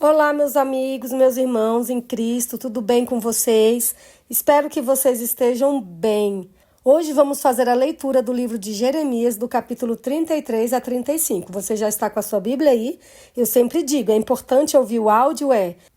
Olá, meus amigos, meus irmãos em Cristo, tudo bem com vocês? Espero que vocês estejam bem. Hoje vamos fazer a leitura do livro de Jeremias, do capítulo 33 a 35. Você já está com a sua Bíblia aí? Eu sempre digo, é importante ouvir o áudio,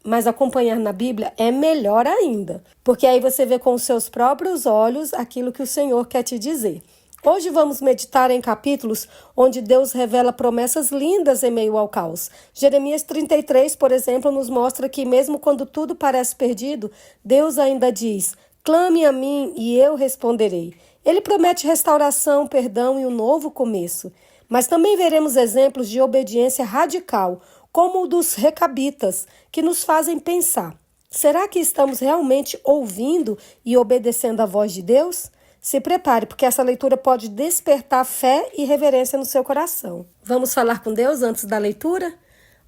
mas acompanhar na Bíblia é melhor ainda, porque aí você vê com os seus próprios olhos aquilo que o Senhor quer te dizer. Hoje vamos meditar em capítulos onde Deus revela promessas lindas em meio ao caos. Jeremias 33, por exemplo, nos mostra que mesmo quando tudo parece perdido, Deus ainda diz: clame a mim e eu responderei. Ele promete restauração, perdão e um novo começo. Mas também veremos exemplos de obediência radical, como o dos recabitas, que nos fazem pensar: será que estamos realmente ouvindo e obedecendo a voz de Deus? Se prepare, porque essa leitura pode despertar fé e reverência no seu coração. Vamos falar com Deus antes da leitura?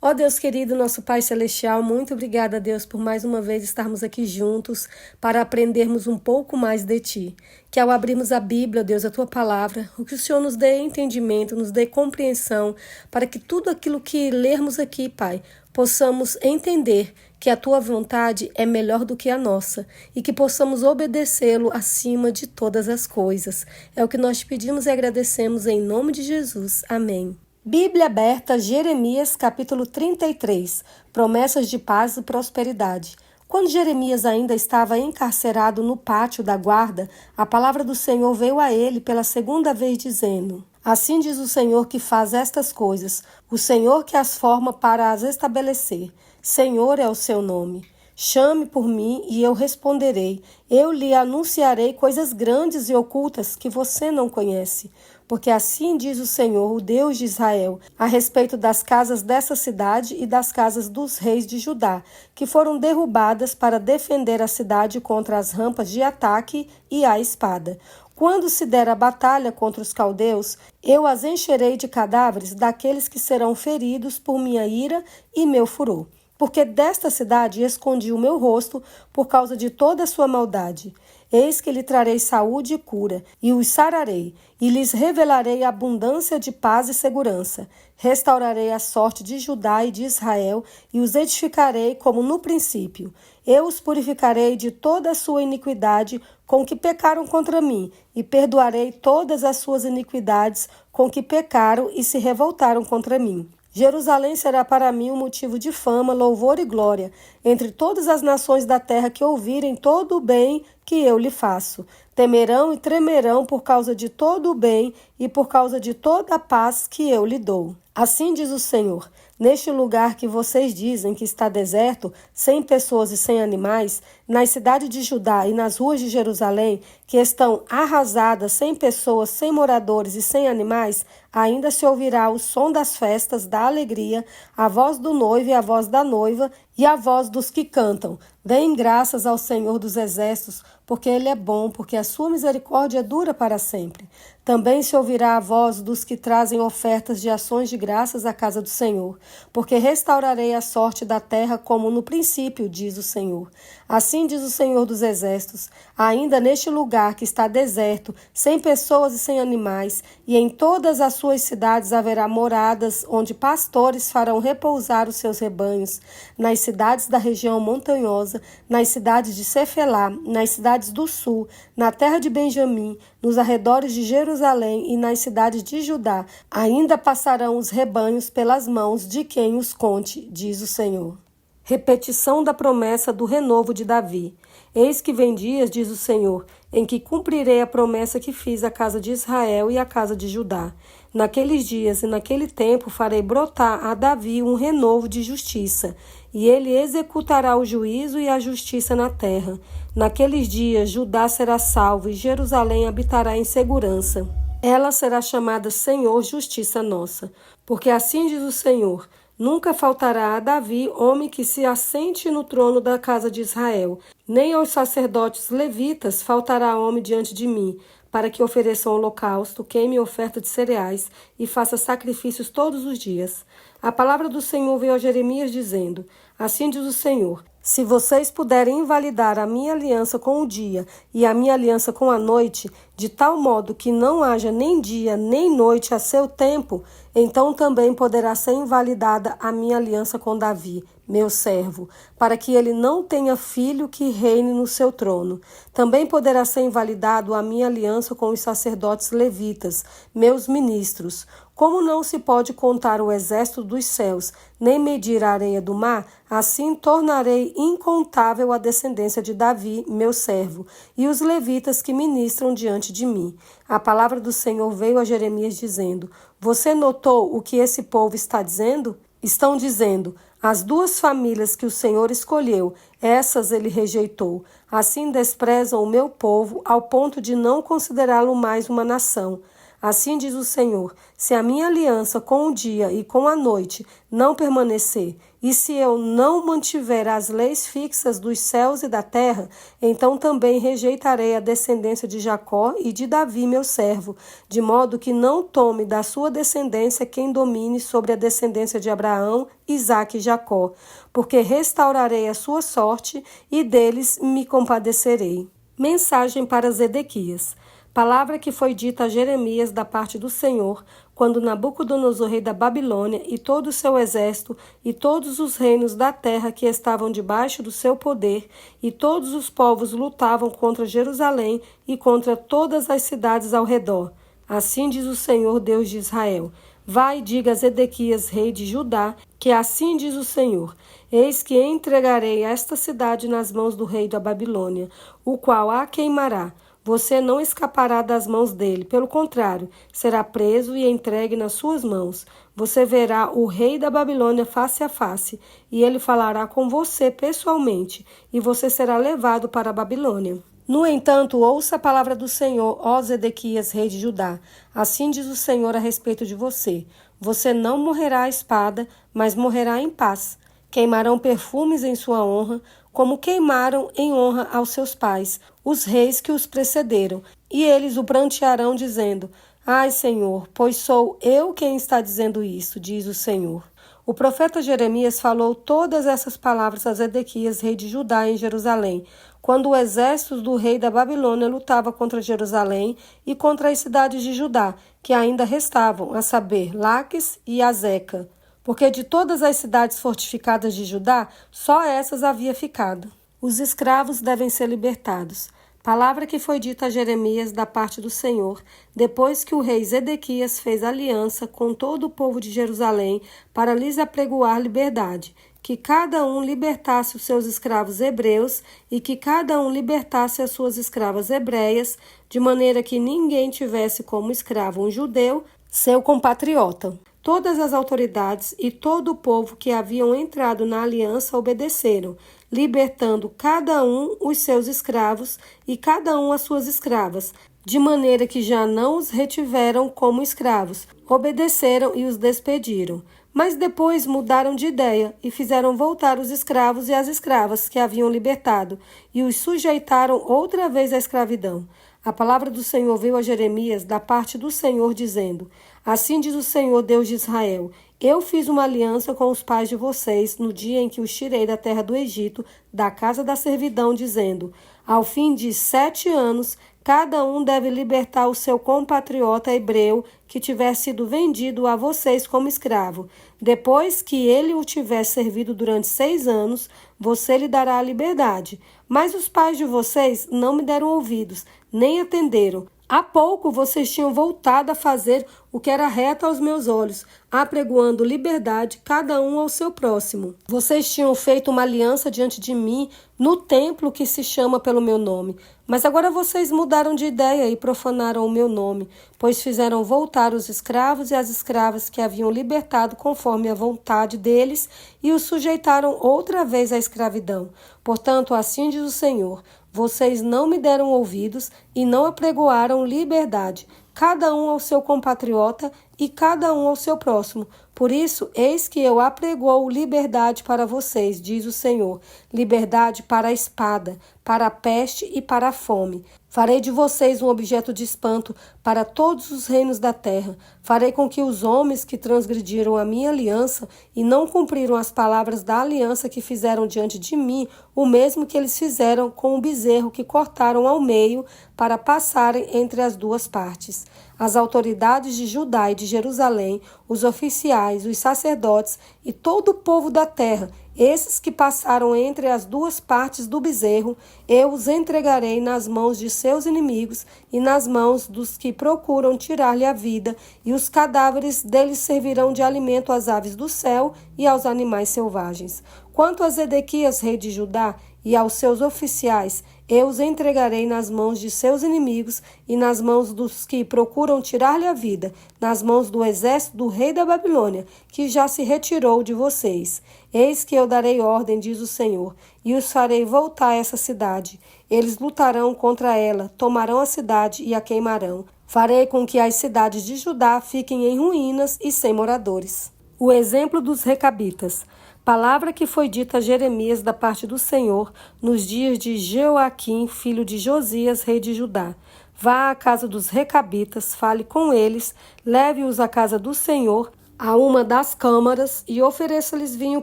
Ó Deus querido, nosso Pai Celestial, muito obrigada, Deus, por mais uma vez estarmos aqui juntos para aprendermos um pouco mais de Ti. Que ao abrirmos a Bíblia, Deus, a Tua Palavra, o que o Senhor nos dê entendimento, nos dê compreensão, para que tudo aquilo que lermos aqui, Pai, possamos entender que a Tua vontade é melhor do que a nossa e que possamos obedecê-lo acima de todas as coisas. É o que nós te pedimos e agradecemos em nome de Jesus. Amém. Bíblia aberta, Jeremias, capítulo 33, promessas de paz e prosperidade. Quando Jeremias ainda estava encarcerado no pátio da guarda, a palavra do Senhor veio a ele pela segunda vez dizendo: assim diz o Senhor que faz estas coisas, o Senhor que as forma para as estabelecer. Senhor é o seu nome. Chame por mim e eu responderei. Eu lhe anunciarei coisas grandes e ocultas que você não conhece. Porque assim diz o Senhor, o Deus de Israel, a respeito das casas dessa cidade e das casas dos reis de Judá, que foram derrubadas para defender a cidade contra as rampas de ataque e a espada. Quando se der a batalha contra os caldeus, eu as encherei de cadáveres daqueles que serão feridos por minha ira e meu furor. Porque desta cidade escondi o meu rosto por causa de toda a sua maldade. Eis que lhe trarei saúde e cura, e os sararei, e lhes revelarei abundância de paz e segurança. Restaurarei a sorte de Judá e de Israel, e os edificarei como no princípio. Eu os purificarei de toda a sua iniquidade com que pecaram contra mim, e perdoarei todas as suas iniquidades com que pecaram e se revoltaram contra mim. Jerusalém será para mim um motivo de fama, louvor e glória, entre todas as nações da terra que ouvirem todo o bem que eu lhe faço. Temerão e tremerão por causa de todo o bem e por causa de toda a paz que eu lhe dou. Assim diz o Senhor: neste lugar que vocês dizem que está deserto, sem pessoas e sem animais, nas cidades de Judá e nas ruas de Jerusalém, que estão arrasadas, sem pessoas, sem moradores e sem animais, ainda se ouvirá o som das festas, da alegria, a voz do noivo e a voz da noiva, e a voz dos que cantam. Deem graças ao Senhor dos Exércitos, porque Ele é bom, porque a sua misericórdia dura para sempre. Também se ouvirá a voz dos que trazem ofertas de ações de graças à casa do Senhor, porque restaurarei a sorte da terra como no princípio, diz o Senhor. Assim diz o Senhor dos Exércitos: ainda neste lugar que está deserto, sem pessoas e sem animais, e em todas as suas cidades haverá moradas, onde pastores farão repousar os seus rebanhos, nas cidades da região montanhosa, nas cidades de Cefelá, nas cidades do sul, na terra de Benjamim, nos arredores de Jerusalém e nas cidades de Judá, ainda passarão os rebanhos pelas mãos de quem os conte, diz o Senhor. Repetição da promessa do renovo de Davi. Eis que vem dias, diz o Senhor, em que cumprirei a promessa que fiz à casa de Israel e à casa de Judá. Naqueles dias e naquele tempo farei brotar a Davi um renovo de justiça, e ele executará o juízo e a justiça na terra. Naqueles dias Judá será salvo e Jerusalém habitará em segurança. Ela será chamada Senhor, Justiça Nossa. Porque assim diz o Senhor: nunca faltará a Davi homem que se assente no trono da casa de Israel, nem aos sacerdotes levitas faltará homem diante de mim, para que ofereçam holocausto, queime oferta de cereais e faça sacrifícios todos os dias. A palavra do Senhor veio a Jeremias dizendo: assim diz o Senhor: Se vocês puderem invalidar a minha aliança com o dia e a minha aliança com a noite, de tal modo que não haja nem dia nem noite a seu tempo, então também poderá ser invalidada a minha aliança com Davi, meu servo, para que ele não tenha filho que reine no seu trono. Também poderá ser invalidado a minha aliança com os sacerdotes levitas, meus ministros. Como não se pode contar o exército dos céus, nem medir a areia do mar, assim tornarei incontável a descendência de Davi, meu servo, e os levitas que ministram diante de mim. A palavra do Senhor veio a Jeremias dizendo: Você notou o que esse povo está dizendo? Estão dizendo: as duas famílias que o Senhor escolheu, essas ele rejeitou. Assim desprezam o meu povo ao ponto de não considerá-lo mais uma nação. Assim diz o Senhor: se a minha aliança com o dia e com a noite não permanecer, e se eu não mantiver as leis fixas dos céus e da terra, então também rejeitarei a descendência de Jacó e de Davi, meu servo, de modo que não tome da sua descendência quem domine sobre a descendência de Abraão, Isaque e Jacó, porque restaurarei a sua sorte e deles me compadecerei. Mensagem para Zedequias. Palavra que foi dita a Jeremias da parte do Senhor, quando Nabucodonosor, rei da Babilônia, e todo o seu exército, e todos os reinos da terra que estavam debaixo do seu poder, e todos os povos lutavam contra Jerusalém e contra todas as cidades ao redor. Assim diz o Senhor, Deus de Israel: Vai e diga a Zedequias, rei de Judá, que assim diz o Senhor: Eis que entregarei esta cidade nas mãos do rei da Babilônia, o qual a queimará. Você não escapará das mãos dele, pelo contrário, será preso e entregue nas suas mãos. Você verá o rei da Babilônia face a face, e ele falará com você pessoalmente, e você será levado para a Babilônia. No entanto, ouça a palavra do Senhor, ó Zedequias, rei de Judá. Assim diz o Senhor a respeito de você: Você não morrerá à espada, mas morrerá em paz. Queimarão perfumes em sua honra, como queimaram em honra aos seus pais, os reis que os precederam. E eles o prantearão, dizendo: Ai, Senhor, pois sou eu quem está dizendo isso, diz o Senhor. O profeta Jeremias falou todas essas palavras a Zedequias, rei de Judá, em Jerusalém, quando o exército do rei da Babilônia lutava contra Jerusalém e contra as cidades de Judá, que ainda restavam, a saber, Laques e Azeca. Porque de todas as cidades fortificadas de Judá, só essas havia ficado. Os escravos devem ser libertados. Palavra que foi dita a Jeremias da parte do Senhor, depois que o rei Zedequias fez aliança com todo o povo de Jerusalém para lhes apregoar liberdade, que cada um libertasse os seus escravos hebreus e que cada um libertasse as suas escravas hebreias, de maneira que ninguém tivesse como escravo um judeu, seu compatriota. Todas as autoridades e todo o povo que haviam entrado na aliança obedeceram, libertando cada um os seus escravos e cada um as suas escravas, de maneira que já não os retiveram como escravos, obedeceram e os despediram. Mas depois mudaram de ideia e fizeram voltar os escravos e as escravas que haviam libertado e os sujeitaram outra vez à escravidão. A palavra do Senhor veio a Jeremias da parte do Senhor, dizendo: Assim diz o Senhor, Deus de Israel: Eu fiz uma aliança com os pais de vocês no dia em que os tirei da terra do Egito, da casa da servidão, dizendo: Ao fim de 7 anos, cada um deve libertar o seu compatriota hebreu que tiver sido vendido a vocês como escravo. Depois que ele o tiver servido durante 6 anos, você lhe dará a liberdade. Mas os pais de vocês não me deram ouvidos, nem atenderam. Há pouco vocês tinham voltado a fazer o que era reto aos meus olhos, apregoando liberdade cada um ao seu próximo. Vocês tinham feito uma aliança diante de mim no templo que se chama pelo meu nome. Mas agora vocês mudaram de ideia e profanaram o meu nome, pois fizeram voltar os escravos e as escravas que haviam libertado conforme a vontade deles e os sujeitaram outra vez à escravidão. Portanto, assim diz o Senhor: Vocês não me deram ouvidos e não apregoaram liberdade, cada um ao seu compatriota e cada um ao seu próximo. Por Por isso, eis que eu apregoo liberdade para vocês, diz o Senhor, liberdade para a espada, para a peste e para a fome. Farei de vocês um objeto de espanto para todos os reinos da terra. Farei com que os homens que transgrediram a minha aliança e não cumpriram as palavras da aliança que fizeram diante de mim, o mesmo que eles fizeram com o bezerro que cortaram ao meio para passarem entre as duas partes. As autoridades de Judá e de Jerusalém, os oficiais, os sacerdotes e todo o povo da terra, esses que passaram entre as duas partes do bezerro, eu os entregarei nas mãos de seus inimigos e nas mãos dos que procuram tirar-lhe a vida, e os cadáveres deles servirão de alimento às aves do céu e aos animais selvagens. Quanto a Zedequias, rei de Judá, e aos seus oficiais, eu os entregarei nas mãos de seus inimigos e nas mãos dos que procuram tirar-lhe a vida, nas mãos do exército do rei da Babilônia, que já se retirou de vocês. Eis que eu darei ordem, diz o Senhor, e os farei voltar a essa cidade. Eles lutarão contra ela, tomarão a cidade e a queimarão. Farei com que as cidades de Judá fiquem em ruínas e sem moradores. O exemplo dos recabitas. Palavra que foi dita a Jeremias da parte do Senhor nos dias de Jeoaquim, filho de Josias, rei de Judá. Vá à casa dos recabitas, fale com eles, leve-os à casa do Senhor, a uma das câmaras, e ofereça-lhes vinho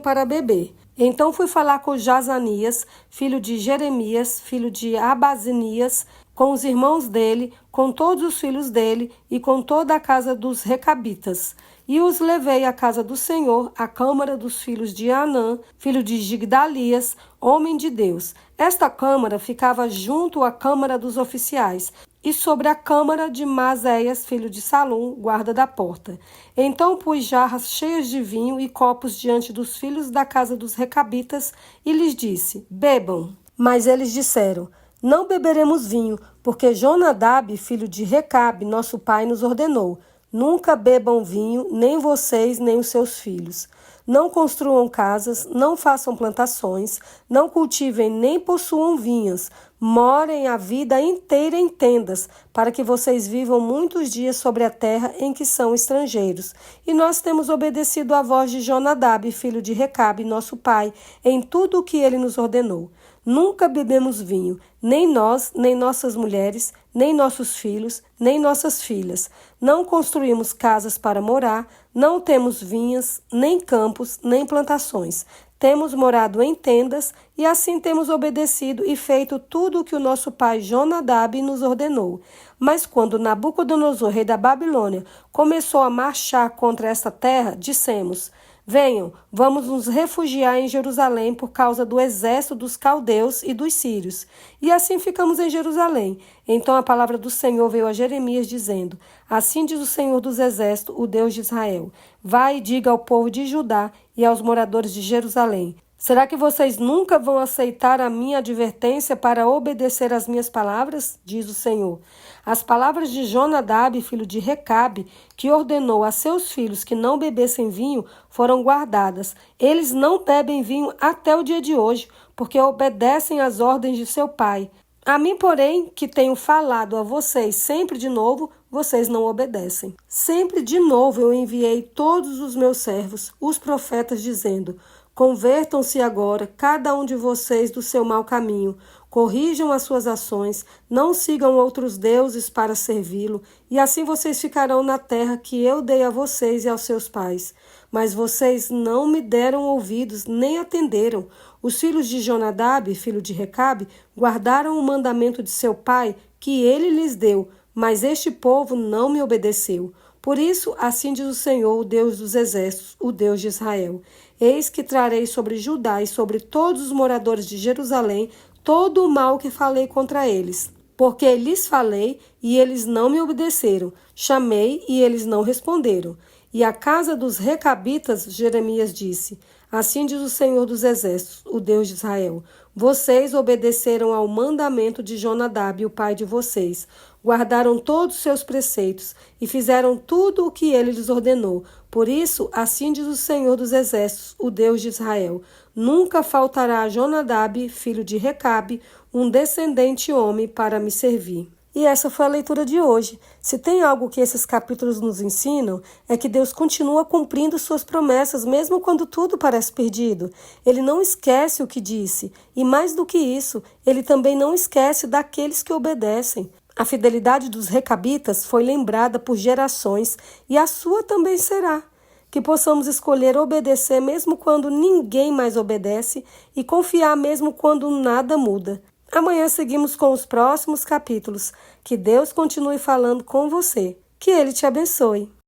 para beber. Então fui falar com Jazanias, filho de Jeremias, filho de Abazinias, com os irmãos dele, com todos os filhos dele e com toda a casa dos recabitas. E os levei à casa do Senhor, à câmara dos filhos de Anã, filho de Gigdalias, homem de Deus. Esta câmara ficava junto à câmara dos oficiais, e sobre a câmara de Maséias, filho de Salum, guarda da porta. Então pus jarras cheias de vinho e copos diante dos filhos da casa dos recabitas, e lhes disse: bebam. Mas eles disseram: não beberemos vinho, porque Jonadab, filho de Recabe, nosso pai, nos ordenou: nunca bebam vinho, nem vocês, nem os seus filhos. Não construam casas, não façam plantações, não cultivem nem possuam vinhas. Morem a vida inteira em tendas, para que vocês vivam muitos dias sobre a terra em que são estrangeiros. E nós temos obedecido à voz de Jonadab, filho de Recabe, nosso pai, em tudo o que ele nos ordenou. Nunca bebemos vinho, nem nós, nem nossas mulheres, nem nossos filhos, nem nossas filhas. Não construímos casas para morar, não temos vinhas, nem campos, nem plantações. Temos morado em tendas e assim temos obedecido e feito tudo o que o nosso pai Jonadab nos ordenou. Mas quando Nabucodonosor, rei da Babilônia, começou a marchar contra esta terra, dissemos: venham, vamos nos refugiar em Jerusalém por causa do exército dos caldeus e dos sírios. E assim ficamos em Jerusalém. Então a palavra do Senhor veio a Jeremias dizendo: assim diz o Senhor dos exércitos, o Deus de Israel: vai e diga ao povo de Judá e aos moradores de Jerusalém: será que vocês nunca vão aceitar a minha advertência para obedecer às minhas palavras? Diz o Senhor. As palavras de Jonadab, filho de Recabe, que ordenou a seus filhos que não bebessem vinho, foram guardadas. Eles não bebem vinho até o dia de hoje, porque obedecem às ordens de seu pai. A mim, porém, que tenho falado a vocês sempre de novo, vocês não obedecem. Sempre de novo eu enviei todos os meus servos, os profetas, dizendo: convertam-se agora, cada um de vocês, do seu mau caminho. Corrijam as suas ações, não sigam outros deuses para servi-lo, e assim vocês ficarão na terra que eu dei a vocês e aos seus pais. Mas vocês não me deram ouvidos, nem atenderam. Os filhos de Jonadab, filho de Recabe, guardaram o mandamento de seu pai, que ele lhes deu, mas este povo não me obedeceu. Por isso, assim diz o Senhor, o Deus dos exércitos, o Deus de Israel: eis que trarei sobre Judá e sobre todos os moradores de Jerusalém todo o mal que falei contra eles. Porque lhes falei e eles não me obedeceram. Chamei e eles não responderam. E a casa dos recabitas, Jeremias disse: assim diz o Senhor dos exércitos, o Deus de Israel: vocês obedeceram ao mandamento de Jonadab, o pai de vocês, guardaram todos os seus preceitos e fizeram tudo o que ele lhes ordenou. Por isso, assim diz o Senhor dos exércitos, o Deus de Israel: nunca faltará a Jonadab, filho de Recabe, um descendente homem para me servir. E essa foi a leitura de hoje. Se tem algo que esses capítulos nos ensinam, é que Deus continua cumprindo suas promessas, mesmo quando tudo parece perdido. Ele não esquece o que disse, e mais do que isso, ele também não esquece daqueles que obedecem. A fidelidade dos recabitas foi lembrada por gerações, e a sua também será. Que possamos escolher obedecer mesmo quando ninguém mais obedece e confiar mesmo quando nada muda. Amanhã seguimos com os próximos capítulos. Que Deus continue falando com você. Que Ele te abençoe.